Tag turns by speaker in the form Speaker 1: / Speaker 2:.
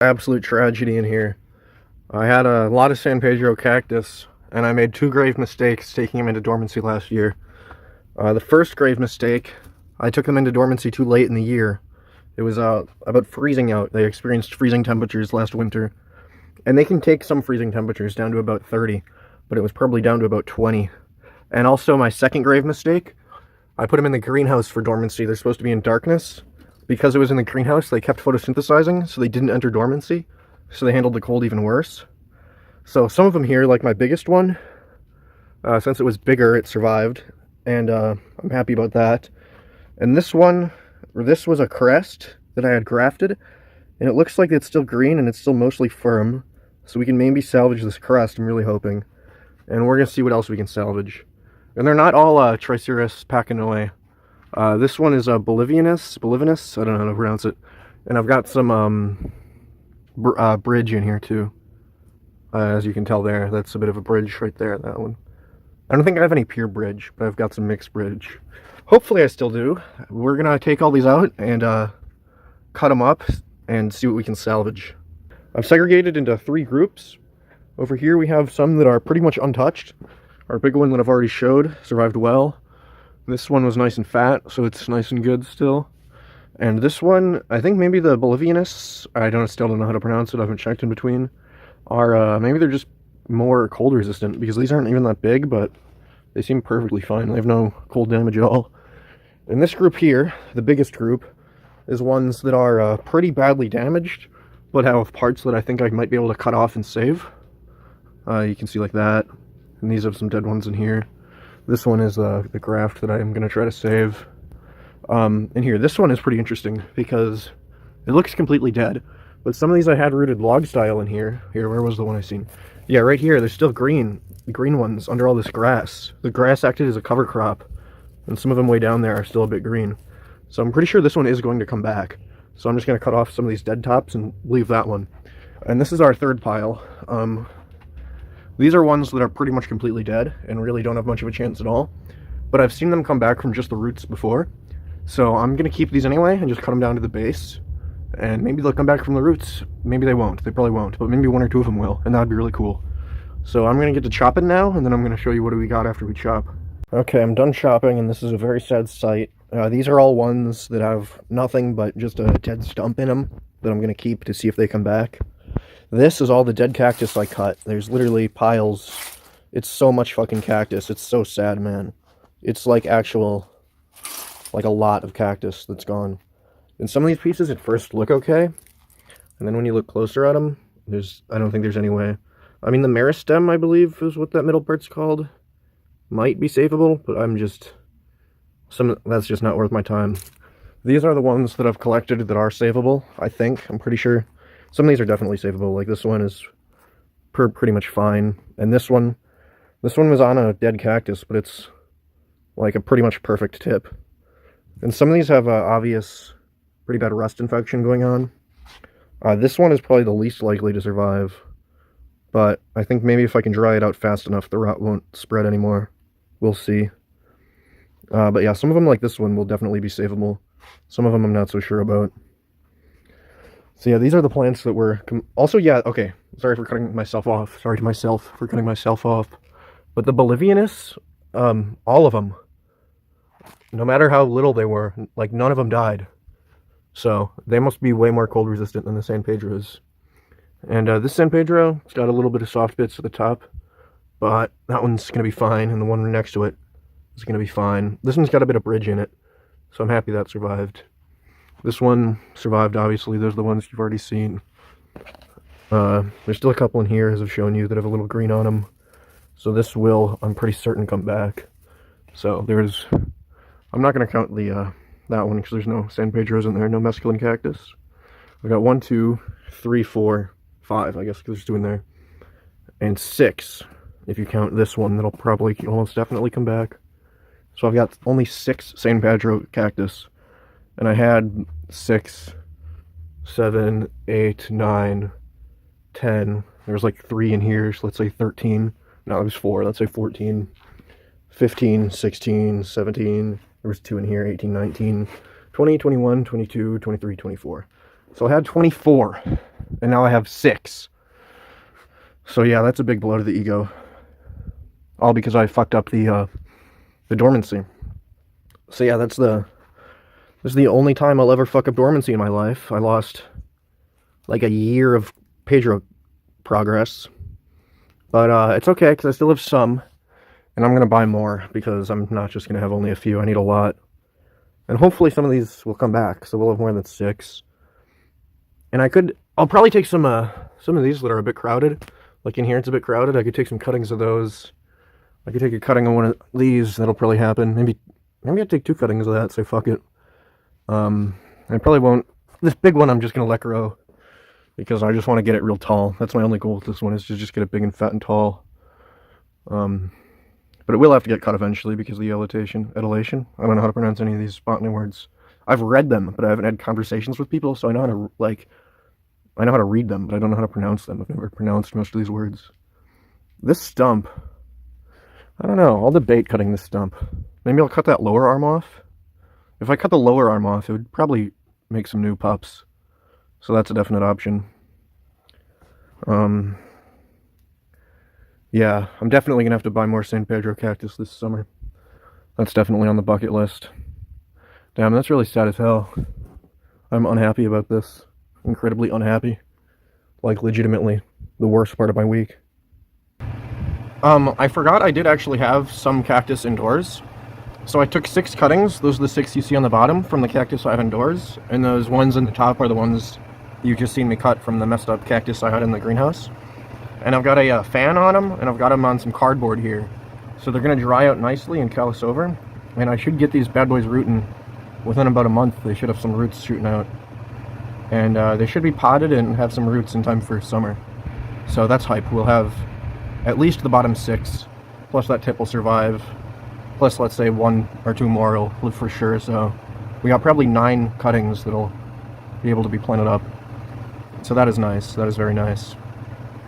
Speaker 1: Absolute tragedy in here. I had a lot of San Pedro cactus, and I made two grave mistakes taking them into dormancy last year. The first grave mistake, I took them into dormancy too late in the year. It was about freezing out. They experienced freezing temperatures last winter, and they can take some freezing temperatures down to about 30, but it was probably down to about 20. And also my second grave mistake, I put them in the greenhouse for dormancy. They're supposed to be in darkness. Because it was in the greenhouse, they kept photosynthesizing, so they didn't enter dormancy, so they handled the cold even worse. So some of them here, like my biggest one, since it was bigger, it survived, and I'm happy about that. And this one, this was a crest that I had grafted, and it looks like it's still green and it's still mostly firm, so we can maybe salvage this crest, I'm really hoping. And we're going to see what else we can salvage. And they're not all Tricerus pachynoe. This one is a Bolivianus, I don't know how to pronounce it. And I've got some bridge in here too. As you can tell there, that's a bit of a bridge right there, that one. I don't think I have any pure bridge, but I've got some mixed bridge. Hopefully I still do. We're gonna take all these out and cut them up and see what we can salvage. I've segregated into 3 groups. Over here we have some that are pretty much untouched. Our big one that I've already showed survived well. This one was nice and fat, so it's nice and good still. And this one, I think maybe the Bolivianus, still don't know how to pronounce it, I haven't checked in between, are, maybe they're just more cold resistant, because these aren't even that big, but they seem perfectly fine. They have no cold damage at all. And this group here, the biggest group, is ones that are pretty badly damaged, but have parts that I think I might be able to cut off and save. You can see like that, and these have some dead ones in here. This one is the graft that I'm going to try to save. And here, this one is pretty interesting because it looks completely dead. But some of these I had rooted log style in here. Here, where was the one I seen? Yeah, right here, they're still green. The green ones under all this grass. The grass acted as a cover crop. And some of them way down there are still a bit green. So I'm pretty sure this one is going to come back. So I'm just going to cut off some of these dead tops and leave that one. And this is our third pile. These are ones that are pretty much completely dead and really don't have much of a chance at all. But I've seen them come back from just the roots before. So I'm going to keep these anyway and just cut them down to the base. And maybe they'll come back from the roots. Maybe they won't. They probably won't. But maybe 1 or 2 of them will. And that would be really cool. So I'm going to get to chopping now. And then I'm going to show you what we got after we chop. Okay, I'm done chopping. And this is a very sad sight. These are all ones that have nothing but just a dead stump in them. That I'm going to keep to see if they come back. This is all the dead cactus I cut. There's literally piles. It's so much fucking cactus. It's so sad, man. It's like actual, like a lot of cactus that's gone. And some of these pieces at first look okay. And then when you look closer at them, I don't think there's any way. I mean, the meristem, I believe, is what that middle part's called. Might be savable, but that's just not worth my time. These are the ones that I've collected that are savable, I think. I'm pretty sure. Some of these are definitely savable, like this one is pretty much fine. And this one was on a dead cactus, but it's like a pretty much perfect tip. And some of these have obvious, pretty bad rust infection going on. This one is probably the least likely to survive. But I think maybe if I can dry it out fast enough, the rot won't spread anymore. We'll see. But yeah, some of them like this one will definitely be savable. Some of them I'm not so sure about. So yeah, these are the plants that were... Also, yeah, okay. Sorry for cutting myself off. Sorry to myself for cutting myself off. But the Bolivianus, all of them, no matter how little they were, like none of them died. So they must be way more cold resistant than the San Pedros. And this San Pedro, it's got a little bit of soft bits at the top. But that one's going to be fine, and the one next to it is going to be fine. This one's got a bit of bridge in it, so I'm happy that survived. This one survived, obviously. Those are the ones you've already seen. There's still a couple in here, as I've shown you, that have a little green on them. So this will, I'm pretty certain, come back. So there's... I'm not going to count the that one, because there's no San Pedros in there, no mescaline cactus. I've got 1, 2, 3, 4, 5, I guess, because there's 2 in there. And 6, if you count this one, that'll probably almost definitely come back. So I've got only 6 San Pedro cactus. And I had 6, 7, 8, 9, 10. There's like 3 in here, so let's say 13. No, there's 4. Let's say 14, 15, 16, 17. There was 2 in here, 18, 19, 20, 21, 22, 23, 24. So I had 24, and now I have 6. So yeah, that's a big blow to the ego. All because I fucked up the dormancy. So yeah, this is the only time I'll ever fuck up dormancy in my life. I lost like a year of Pedro progress. But it's okay, because I still have some. And I'm going to buy more, because I'm not just going to have only a few. I need a lot. And hopefully some of these will come back, so we'll have more than 6. And I'll probably take some of these that are a bit crowded. Like in here, it's a bit crowded. I could take some cuttings of those. I could take a cutting of one of these. That'll probably happen. Maybe I'll take 2 cuttings of that, so fuck it. I probably won't. This big one I'm just going to let grow, because I just want to get it real tall. That's my only goal with this one, is to just get it big and fat and tall. But it will have to get cut eventually, because of the elation. I don't know how to pronounce any of these botany words. I've read them, but I haven't had conversations with people, so I know how to, I know how to read them, but I don't know how to pronounce them. I've never pronounced most of these words. This stump, I don't know. I'll debate cutting this stump. Maybe I'll cut that lower arm off. If I cut the lower arm off, it would probably make some new pups. So that's a definite option. Yeah, I'm definitely going to have to buy more San Pedro cactus this summer. That's definitely on the bucket list. Damn, that's really sad as hell. I'm unhappy about this. Incredibly unhappy. Like, legitimately, the worst part of my week. I forgot I did actually have some cactus indoors. So I took 6 cuttings. Those are the 6 you see on the bottom from the cactus I have indoors. And those ones in the top are the ones you just seen me cut from the messed up cactus I had in the greenhouse. And I've got a fan on them, and I've got them on some cardboard here. So they're going to dry out nicely and callus over. And I should get these bad boys rooting within about a month. They should have some roots shooting out. And they should be potted and have some roots in time for summer. So that's hype. We'll have at least the bottom 6, plus that tip will survive. Plus, let's say 1 or 2 more will live for sure. So we got probably 9 cuttings that'll be able to be planted up. So that is nice. That is very nice.